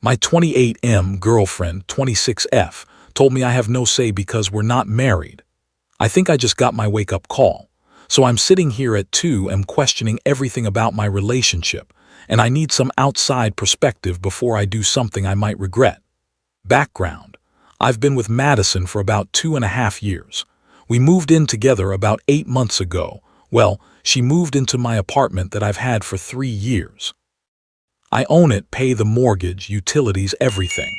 My 28M girlfriend, 26F, told me I have no say because we're not married. I think I just got my wake-up call. So I'm sitting here at 2 questioning everything about my relationship, and I need some outside perspective before I do something I might regret. Background: I've been with Madison for about 2.5 years. We moved in together about 8 months ago. Well, she moved into my apartment that I've had for 3 years. I own it, pay the mortgage, utilities, everything.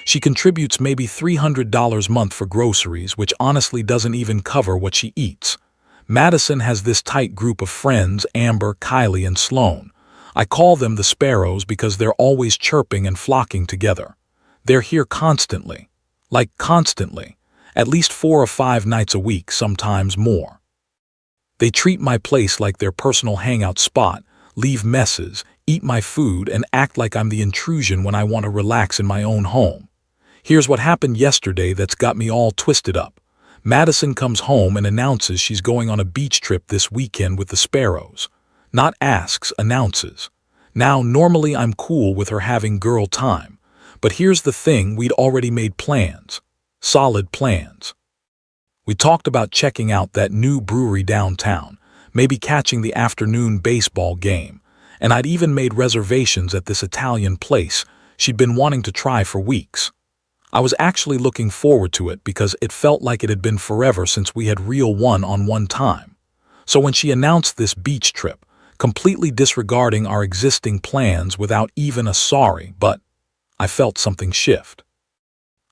She contributes maybe $300 a month for groceries, which honestly doesn't even cover what she eats. Madison has this tight group of friends, Amber, Qley, and Sloan. I call them the Sparrows because they're always chirping and flocking together. They're here constantly. Like constantly. At least 4 or 5 nights a week, sometimes more. They treat my place like their personal hangout spot, leave messes, eat my food, and act like I'm the intrusion when I want to relax in my own home. Here's what happened yesterday that's got me all twisted up. Madison comes home and announces she's going on a beach trip this weekend with the Sparrows. Not asks, announces. Now, normally I'm cool with her having girl time, but here's the thing: we'd already made plans. Solid plans. We talked about checking out that new brewery downtown, maybe catching the afternoon baseball game, and I'd even made reservations at this Italian place she'd been wanting to try for weeks. I was actually looking forward to it because it felt like it had been forever since we had real one-on-one time. So when she announced this beach trip, completely disregarding our existing plans without even a sorry, but I felt something shift.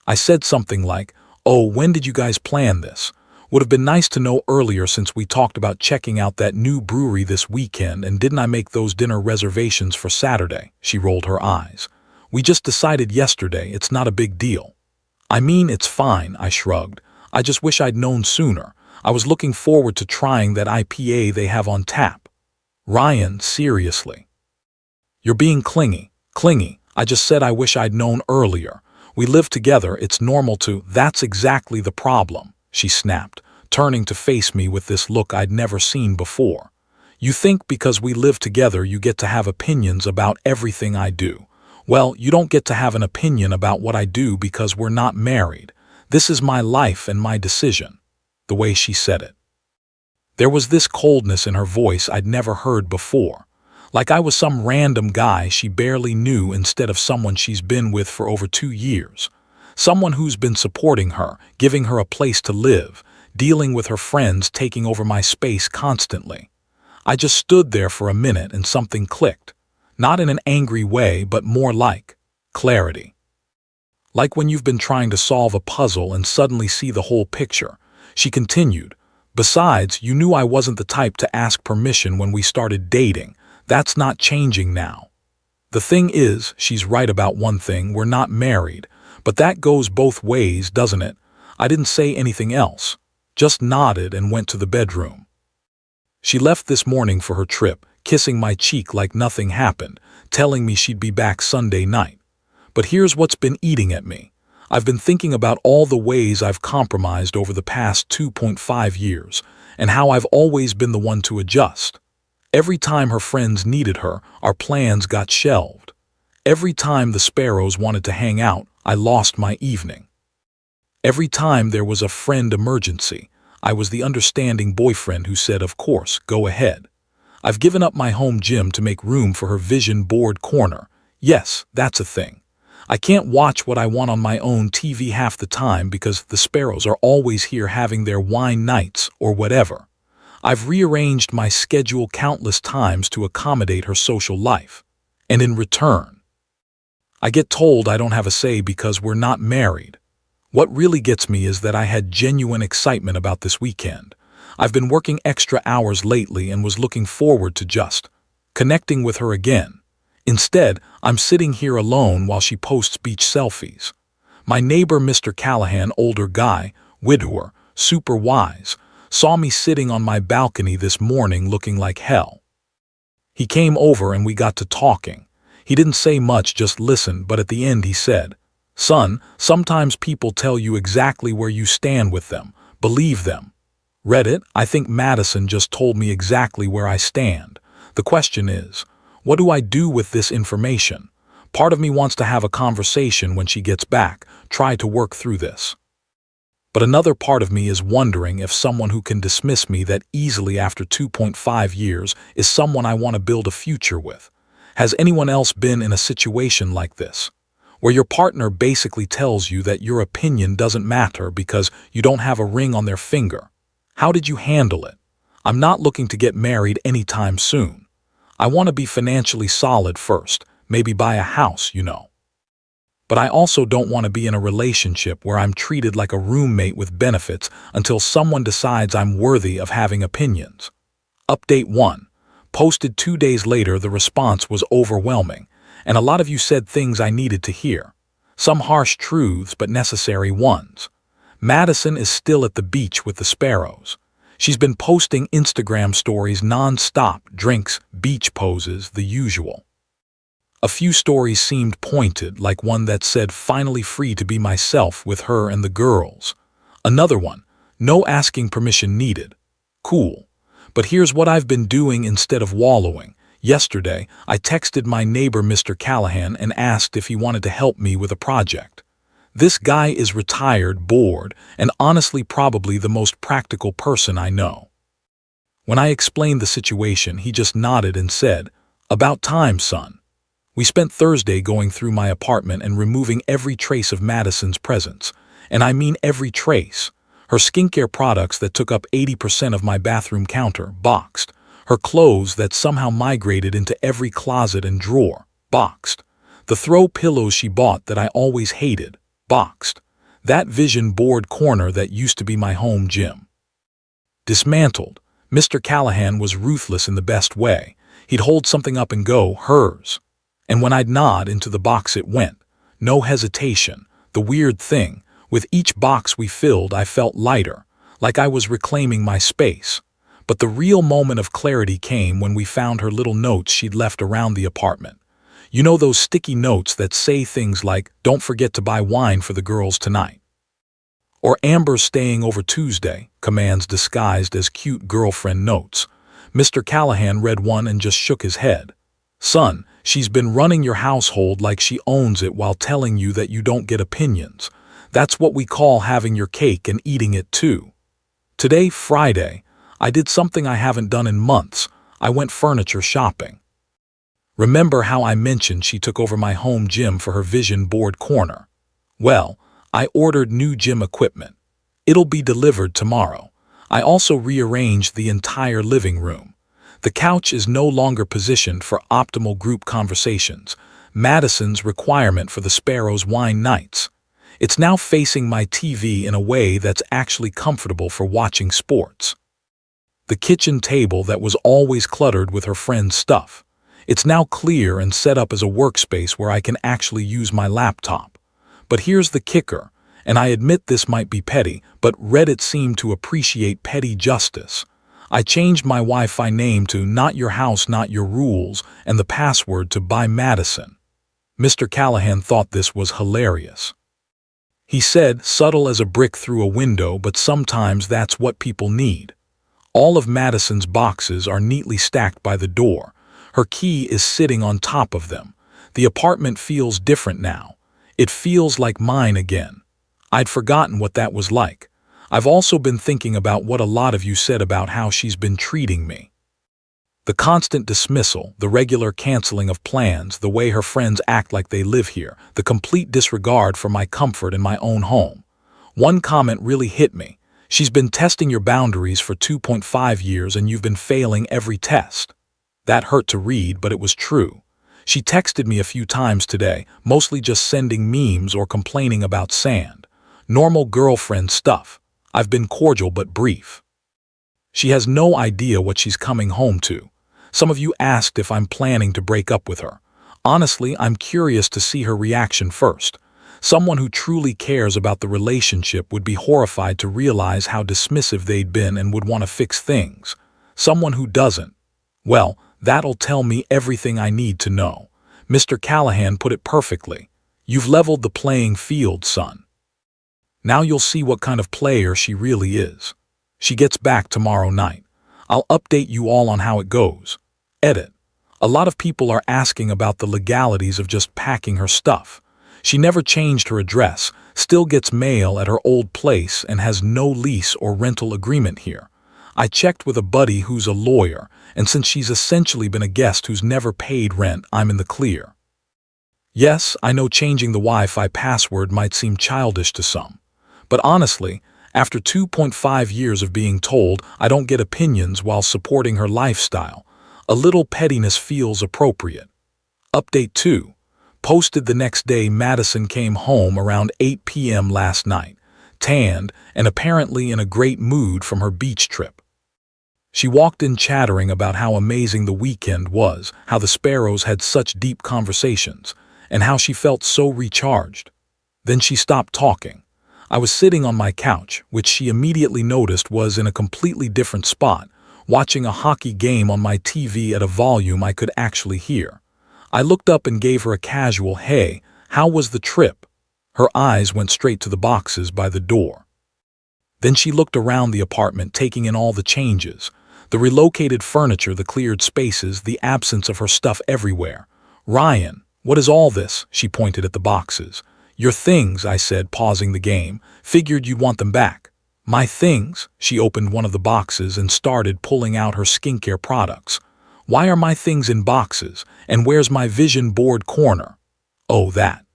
I said something like, "Oh, when did you guys plan this? Would have been nice to know earlier since we talked about checking out that new brewery this weekend, and didn't I make those dinner reservations for Saturday?" She rolled her eyes. "We just decided yesterday, it's not a big deal." "I mean, it's fine," I shrugged. "I just wish I'd known sooner. I was looking forward to trying that IPA they have on tap." "Ryan, seriously. You're being clingy." "Clingy? I just said I wish I'd known earlier. We live together, it's normal to—" "That's exactly the problem," she snapped, turning to face me with this look I'd never seen before. "You think because we live together you get to have opinions about everything I do. Well, you don't get to have an opinion about what I do because we're not married. This is my life and my decision." The way she said it. There was this coldness in her voice I'd never heard before. Like I was some random guy she barely knew instead of someone she's been with for over 2 years. Someone who's been supporting her, giving her a place to live, dealing with her friends taking over my space constantly. I just stood there for a minute and something clicked. Not in an angry way, but more like clarity. Like when you've been trying to solve a puzzle and suddenly see the whole picture. She continued, "Besides, you knew I wasn't the type to ask permission when we started dating. That's not changing now. The thing is, she's right about one thing, we're not married, but that goes both ways, doesn't it?" I didn't say anything else, just nodded and went to the bedroom. She left this morning for her trip, kissing my cheek like nothing happened, telling me she'd be back Sunday night. But here's what's been eating at me. I've been thinking about all the ways I've compromised over the past 2.5 years, and how I've always been the one to adjust. Every time her friends needed her, our plans got shelved. Every time the Sparrows wanted to hang out, I lost my evening. Every time there was a friend emergency, I was the understanding boyfriend who said, "Of course, go ahead." I've given up my home gym to make room for her vision board corner. Yes, that's a thing. I can't watch what I want on my own TV half the time because the Sparrows are always here having their wine nights or whatever. I've rearranged my schedule countless times to accommodate her social life. And in return, I get told I don't have a say because we're not married. What really gets me is that I had genuine excitement about this weekend. I've been working extra hours lately and was looking forward to just connecting with her again. Instead, I'm sitting here alone while she posts beach selfies. My neighbor, Mr. Callahan, older guy, widower, super wise, saw me sitting on my balcony this morning looking like hell. He came over and we got to talking. He didn't say much, just listened, but at the end he said, "Son, sometimes people tell you exactly where you stand with them. Believe them." Read it? I think Madison just told me exactly where I stand. The question is, what do I do with this information? Part of me wants to have a conversation when she gets back, try to work through this. But another part of me is wondering if someone who can dismiss me that easily after 2.5 years is someone I want to build a future with. Has anyone else been in a situation like this, where your partner basically tells you that your opinion doesn't matter because you don't have a ring on their finger? How did you handle it? I'm not looking to get married anytime soon. I want to be financially solid first, maybe buy a house, But I also don't want to be in a relationship where I'm treated like a roommate with benefits until someone decides I'm worthy of having opinions. Update 1. Posted 2 days later, the response was overwhelming, and a lot of you said things I needed to hear. Some harsh truths, but necessary ones. Madison is still at the beach with the sparrows. She's been posting Instagram stories non-stop, drinks, beach poses, the usual. A few stories seemed pointed, like one that said, "Finally free to be myself with her and the girls." Another one, "No asking permission needed." Cool. But here's what I've been doing instead of wallowing. Yesterday, I texted my neighbor Mr. Callahan and asked if he wanted to help me with a project. This guy is retired, bored, and honestly probably the most practical person I know. When I explained the situation, he just nodded and said, "About time, son." We spent Thursday going through my apartment and removing every trace of Madison's presence. And I mean every trace. Her skincare products that took up 80% of my bathroom counter, boxed. Her clothes that somehow migrated into every closet and drawer, boxed. The throw pillows she bought that I always hated, boxed. That vision board corner that used to be my home gym. Dismantled. Mr. Callahan was ruthless in the best way. He'd hold something up and go, "Hers." And when I'd nod into the box it went. No hesitation. The weird thing, with each box we filled I felt lighter, like I was reclaiming my space. But the real moment of clarity came when we found her little notes she'd left around the apartment. You know those sticky notes that say things like, "Don't forget to buy wine for the girls tonight." Or "Amber's staying over Tuesday," commands disguised as cute girlfriend notes. Mr. Callahan read one and just shook his head. "Son, she's been running your household like she owns it while telling you that you don't get opinions. That's what we call having your cake and eating it too." Today, Friday, I did something I haven't done in months. I went furniture shopping. Remember how I mentioned she took over my home gym for her vision board corner? Well, I ordered new gym equipment. It'll be delivered tomorrow. I also rearranged the entire living room. The couch is no longer positioned for optimal group conversations, Madison's requirement for the Sparrows' wine nights. It's now facing my TV in a way that's actually comfortable for watching sports. The kitchen table that was always cluttered with her friend's stuff. It's now clear and set up as a workspace where I can actually use my laptop. But here's the kicker, and I admit this might be petty, but Reddit seemed to appreciate petty justice. I changed my Wi-Fi name to "Not Your House, Not Your Rules" and the password to "By Madison." Mr. Callahan thought this was hilarious. He said, "Subtle as a brick through a window, but sometimes that's what people need." All of Madison's boxes are neatly stacked by the door. Her key is sitting on top of them. The apartment feels different now. It feels like mine again. I'd forgotten what that was like. I've also been thinking about what a lot of you said about how she's been treating me. The constant dismissal, the regular canceling of plans, the way her friends act like they live here, the complete disregard for my comfort in my own home. One comment really hit me. "She's been testing your boundaries for 2.5 years and you've been failing every test." That hurt to read, but it was true. She texted me a few times today, mostly just sending memes or complaining about sand. Normal girlfriend stuff. I've been cordial but brief. She has no idea what she's coming home to. Some of you asked if I'm planning to break up with her. Honestly, I'm curious to see her reaction first. Someone who truly cares about the relationship would be horrified to realize how dismissive they'd been and would want to fix things. Someone who doesn't, well, that'll tell me everything I need to know. Mr. Callahan put it perfectly. You've leveled the playing field, son. Now you'll see what kind of player she really is. She gets back tomorrow night. I'll update you all on how it goes. Edit. A lot of people are asking about the legalities of just packing her stuff. She never changed her address, still gets mail at her old place, and has no lease or rental agreement here. I checked with a buddy who's a lawyer, and since she's essentially been a guest who's never paid rent, I'm in the clear. Yes, I know changing the Wi-Fi password might seem childish to some. But honestly, after 2.5 years of being told I don't get opinions while supporting her lifestyle, a little pettiness feels appropriate. Update 2. Posted the next day. Madison came home around 8 p.m. last night, tanned and apparently in a great mood from her beach trip. She walked in chattering about how amazing the weekend was, how the sparrows had such deep conversations, and how she felt so recharged. Then she stopped talking. I was sitting on my couch, which she immediately noticed was in a completely different spot, watching a hockey game on my TV at a volume I could actually hear. I looked up and gave her a casual, "Hey, how was the trip?" Her eyes went straight to the boxes by the door. Then she looked around the apartment, taking in all the changes. The relocated furniture, the cleared spaces, the absence of her stuff everywhere. "Ryan, what is all this?" She pointed at the boxes. "Your things," I said, pausing the game. "Figured you'd want them back." "My things?" She opened one of the boxes and started pulling out her skincare products. "Why are my things in boxes? And where's my vision board corner?" "Oh, that.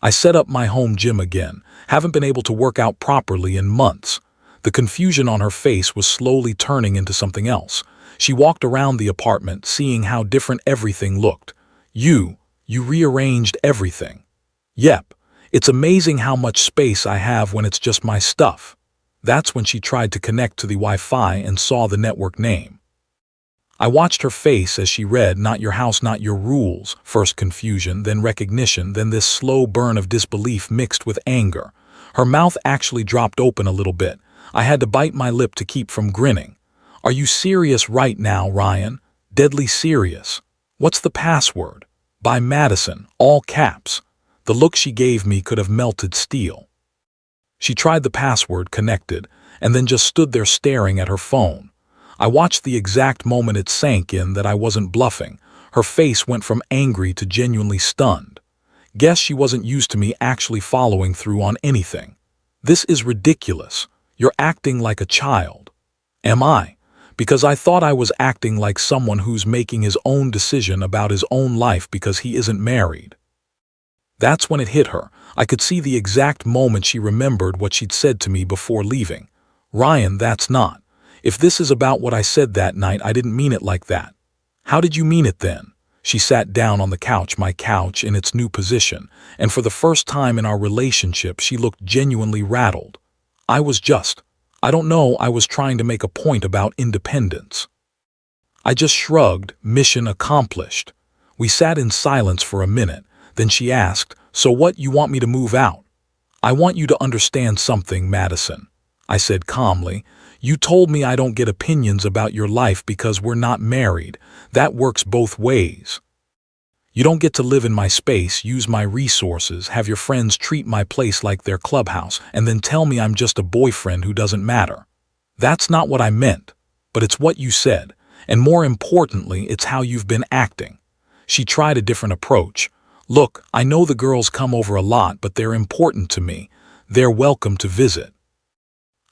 I set up my home gym again. Haven't been able to work out properly in months." The confusion on her face was slowly turning into something else. She walked around the apartment, seeing how different everything looked. You rearranged everything." "Yep. It's amazing how much space I have when it's just my stuff." That's when she tried to connect to the Wi-Fi and saw the network name. I watched her face as she read, "Not your house, not your rules." First confusion, then recognition, then this slow burn of disbelief mixed with anger. Her mouth actually dropped open a little bit. I had to bite my lip to keep from grinning. "Are you serious right now, Ryan? Deadly serious? What's the password?" "By Madison," all caps. The look she gave me could have melted steel. She tried the password, connected, and then just stood there staring at her phone. I watched the exact moment it sank in that I wasn't bluffing. Her face went from angry to genuinely stunned. Guess she wasn't used to me actually following through on anything. "This is ridiculous. You're acting like a child." "Am I? Because I thought I was acting like someone who's making his own decision about his own life because he isn't married." That's when it hit her. I could see the exact moment she remembered what she'd said to me before leaving. "Ryan, that's not. If this is about what I said that night, I didn't mean it like that." "How did you mean it then?" She sat down on the couch, my couch in its new position, and for the first time in our relationship, she looked genuinely rattled. I don't know, I was trying to make a point about independence." I just shrugged, mission accomplished. We sat in silence for a minute. Then she asked, "So what, you want me to move out?" "I want you to understand something, Madison," I said calmly. "You told me I don't get opinions about your life because we're not married. That works both ways. You don't get to live in my space, use my resources, have your friends treat my place like their clubhouse, and then tell me I'm just a boyfriend who doesn't matter. That's not what I meant, but it's what you said, and more importantly, it's how you've been acting." She tried a different approach. "Look, I know the girls come over a lot, but they're important to me. They're welcome to visit."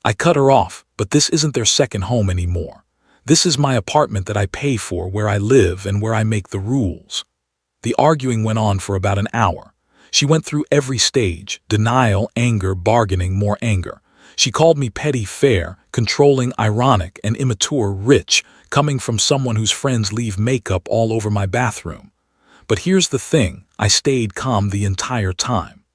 I cut her off, "But this isn't their second home anymore. This is my apartment that I pay for, where I live and where I make the rules." The arguing went on for about an hour. She went through every stage: denial, anger, bargaining, more anger. She called me petty, fair, controlling, ironic, and immature, rich, coming from someone whose friends leave makeup all over my bathroom. But here's the thing, I stayed calm the entire time.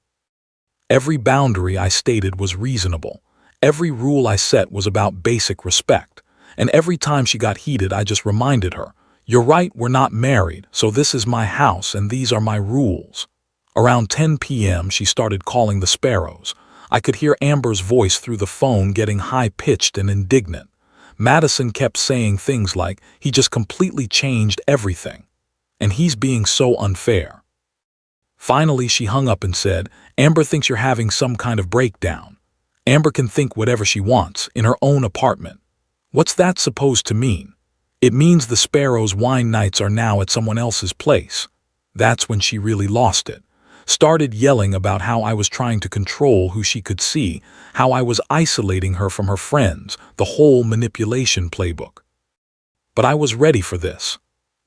Every boundary I stated was reasonable. Every rule I set was about basic respect. And every time she got heated, I just reminded her, "You're right, we're not married, so this is my house and these are my rules." Around 10 p.m., she started calling the sparrows. I could hear Amber's voice through the phone getting high-pitched and indignant. Madison kept saying things like, "He just completely changed everything. And he's being so unfair." Finally, she hung up and said, "Amber thinks you're having some kind of breakdown. Amber can think whatever she wants, in her own apartment." "What's that supposed to mean?" It means the Sparrows' wine nights are now at someone else's place. That's when she really lost it. Started yelling about how I was trying to control who she could see, how I was isolating her from her friends, the whole manipulation playbook. But I was ready for this.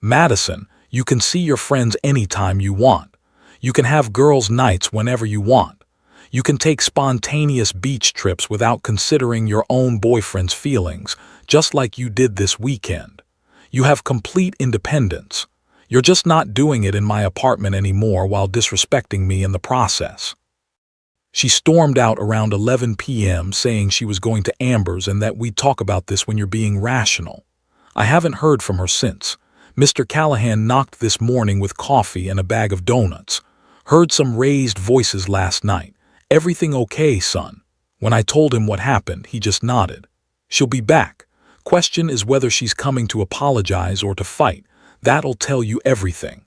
Madison, you can see your friends anytime you want. You can have girls' nights whenever you want. You can take spontaneous beach trips without considering your own boyfriend's feelings, just like you did this weekend. You have complete independence. You're just not doing it in my apartment anymore while disrespecting me in the process. She stormed out around 11 p.m. saying she was going to Amber's and that we'd talk about this when you're being rational. I haven't heard from her since. Mr. Callahan knocked this morning with coffee and a bag of donuts. Heard some raised voices last night. Everything okay, son? When I told him what happened, he just nodded. She'll be back. Question is whether she's coming to apologize or to fight. That'll tell you everything.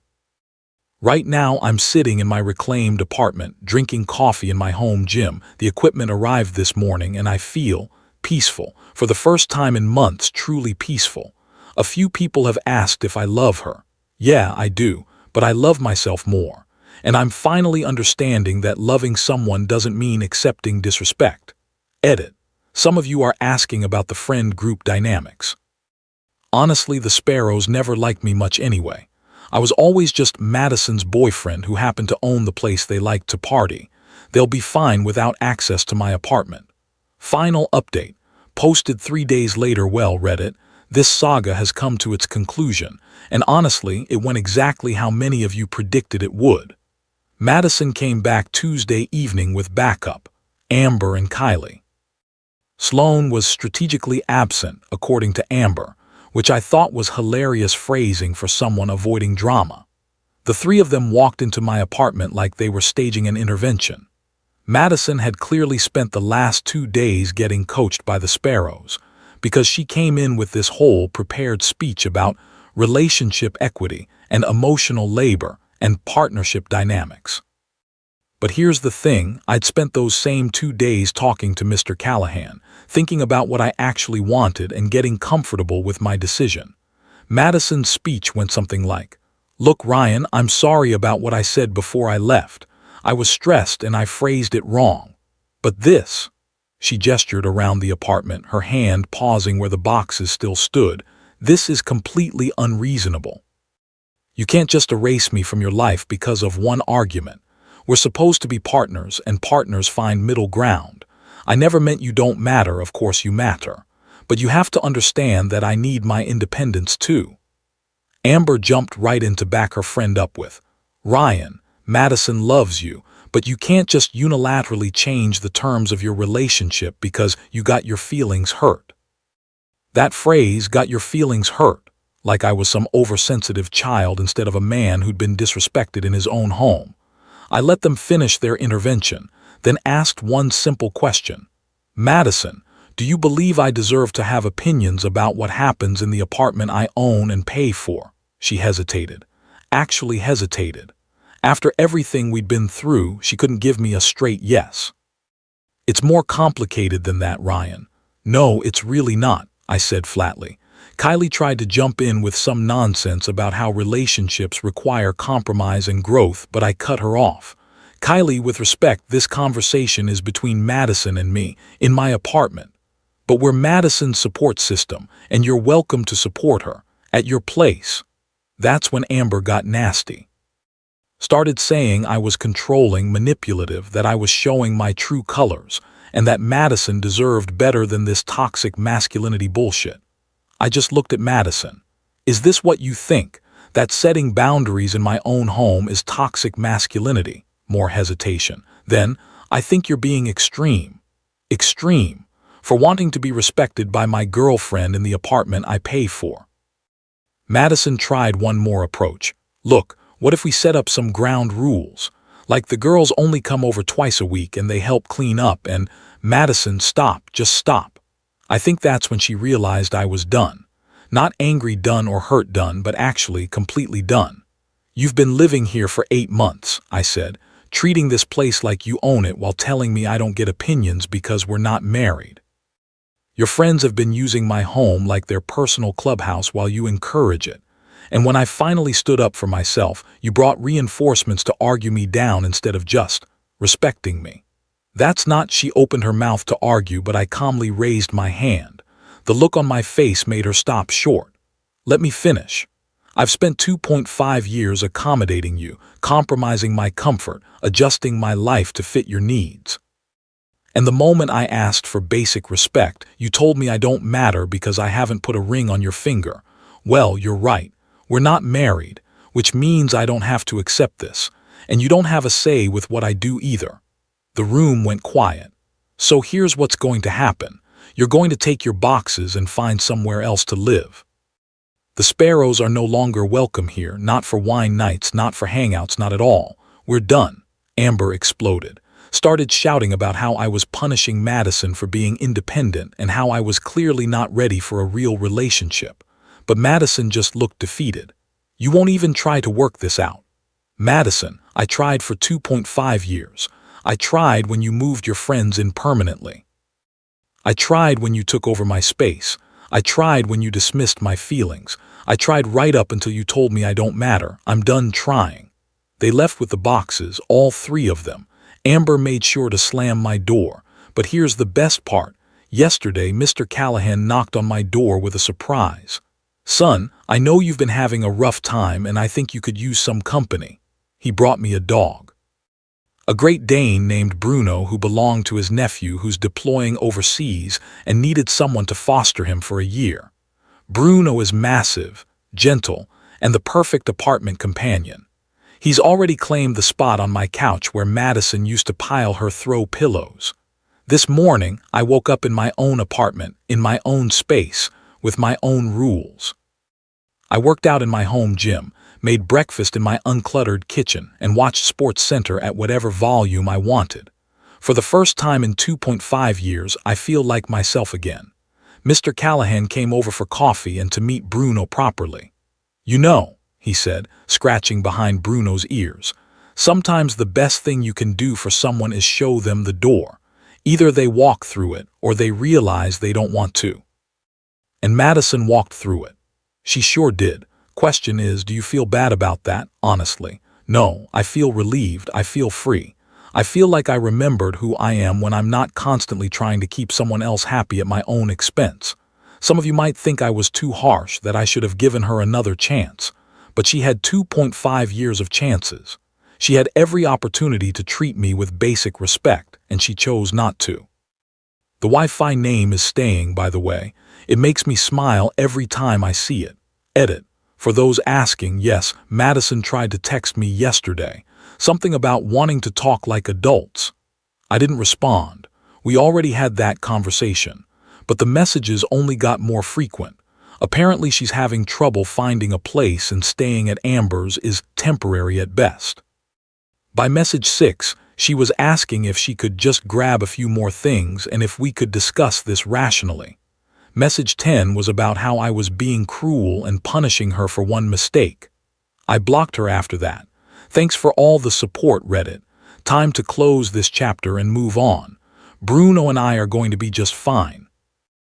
Right now, I'm sitting in my reclaimed apartment, drinking coffee in my home gym. The equipment arrived this morning and I feel peaceful. For the first time in months, truly peaceful. A few people have asked if I love her. Yeah, I do, but I love myself more. And I'm finally understanding that loving someone doesn't mean accepting disrespect. Edit. Some of you are asking about the friend group dynamics. Honestly, the Sparrows never liked me much anyway. I was always just Madison's boyfriend who happened to own the place they liked to party. They'll be fine without access to my apartment. Final update. Posted 3 days later. Well, Reddit, this saga has come to its conclusion, and honestly, it went exactly how many of you predicted it would. Madison came back Tuesday evening with backup, Amber and Qley. Sloan was strategically absent, according to Amber, which I thought was hilarious phrasing for someone avoiding drama. The three of them walked into my apartment like they were staging an intervention. Madison had clearly spent the last 2 days getting coached by the Sparrows, because she came in with this whole prepared speech about relationship equity and emotional labor and partnership dynamics. But here's the thing, I'd spent those same 2 days talking to Mr. Callahan, thinking about what I actually wanted and getting comfortable with my decision. Madison's speech went something like, "Look, Ryan, I'm sorry about what I said before I left. I was stressed and I phrased it wrong. But this," she gestured around the apartment, her hand pausing where the boxes still stood, "this is completely unreasonable. You can't just erase me from your life because of one argument. We're supposed to be partners, and partners find middle ground. I never meant you don't matter, of course you matter. But you have to understand that I need my independence too." Amber jumped right in to back her friend up with, "Ryan, Madison loves you, but you can't just unilaterally change the terms of your relationship because you got your feelings hurt." That phrase, "got your feelings hurt," like I was some oversensitive child instead of a man who'd been disrespected in his own home. I let them finish their intervention, then asked one simple question. "Madison, do you believe I deserve to have opinions about what happens in the apartment I own and pay for?" She hesitated. Actually hesitated. After everything we'd been through, she couldn't give me a straight yes. "It's more complicated than that, Ryan." "No, it's really not," I said flatly. Qley tried to jump in with some nonsense about how relationships require compromise and growth, but I cut her off. "Qley, with respect, this conversation is between Madison and me, in my apartment. But we're Madison's support system, and you're welcome to support her, at your place." That's when Amber got nasty. Started saying I was controlling, manipulative, that I was showing my true colors, and that Madison deserved better than this toxic masculinity bullshit. I just looked at Madison. "Is this what you think? That setting boundaries in my own home is toxic masculinity?" More hesitation. "Then, I think you're being extreme. Extreme. For wanting to be respected by my girlfriend in the apartment I pay for." Madison tried one more approach. "Look, what if we set up some ground rules? Like the girls only come over twice a week and they help clean up and—" "Madison, stop, just stop." I think that's when she realized I was done. Not angry done or hurt done, but actually completely done. "You've been living here for 8 months, I said, treating this place like you own it while telling me I don't get opinions because we're not married. Your friends have been using my home like their personal clubhouse while you encourage it. And when I finally stood up for myself, you brought reinforcements to argue me down instead of just respecting me. That's not, she opened her mouth to argue, but I calmly raised my hand. The look on my face made her stop short. Let me finish. I've spent 2.5 years accommodating you, compromising my comfort, adjusting my life to fit your needs. And the moment I asked for basic respect, you told me I don't matter because I haven't put a ring on your finger. Well, you're right. We're not married, which means I don't have to accept this, and you don't have a say with what I do either. The room went quiet. So here's what's going to happen. You're going to take your boxes and find somewhere else to live. The sparrows are no longer welcome here, not for wine nights, not for hangouts, not at all. We're done. Amber exploded, started shouting about how I was punishing Madison for being independent and how I was clearly not ready for a real relationship. But Madison just looked defeated. You won't even try to work this out. Madison, I tried for 2.5 years. I tried when you moved your friends in permanently. I tried when you took over my space. I tried when you dismissed my feelings. I tried right up until you told me I don't matter. I'm done trying. They left with the boxes, all 3 of them. Amber made sure to slam my door. But here's the best part. Yesterday, Mr. Callahan knocked on my door with a surprise. Son, I know you've been having a rough time and I think you could use some company. He brought me a dog. A Great Dane named Bruno who belonged to his nephew who's deploying overseas and needed someone to foster him for a year. Bruno is massive, gentle, and the perfect apartment companion. He's already claimed the spot on my couch where Madison used to pile her throw pillows. This morning, I woke up in my own apartment, in my own space, with my own rules. I worked out in my home gym, made breakfast in my uncluttered kitchen, and watched Sports Center at whatever volume I wanted. For the first time in 2.5 years, I feel like myself again. Mr. Callahan came over for coffee and to meet Bruno properly. You know, he said, scratching behind Bruno's ears, sometimes the best thing you can do for someone is show them the door. Either they walk through it or they realize they don't want to. And Madison walked through it. She sure did. Question is, do you feel bad about that, honestly? No, I feel relieved. I feel free. I feel like I remembered who I am when I'm not constantly trying to keep someone else happy at my own expense. Some of you might think I was too harsh, that I should have given her another chance. But she had 2.5 years of chances. She had every opportunity to treat me with basic respect, and she chose not to. The Wi-Fi name is staying, by the way. It makes me smile every time I see it. Edit. For those asking, yes, Madison tried to text me yesterday. Something about wanting to talk like adults. I didn't respond. We already had that conversation. But the messages only got more frequent. Apparently she's having trouble finding a place and staying at Amber's is temporary at best. By message 6, she was asking if she could just grab a few more things and if we could discuss this rationally. Message 10 was about how I was being cruel and punishing her for one mistake. I blocked her after that. Thanks for all the support, Reddit. Time to close this chapter and move on. Bruno and I are going to be just fine.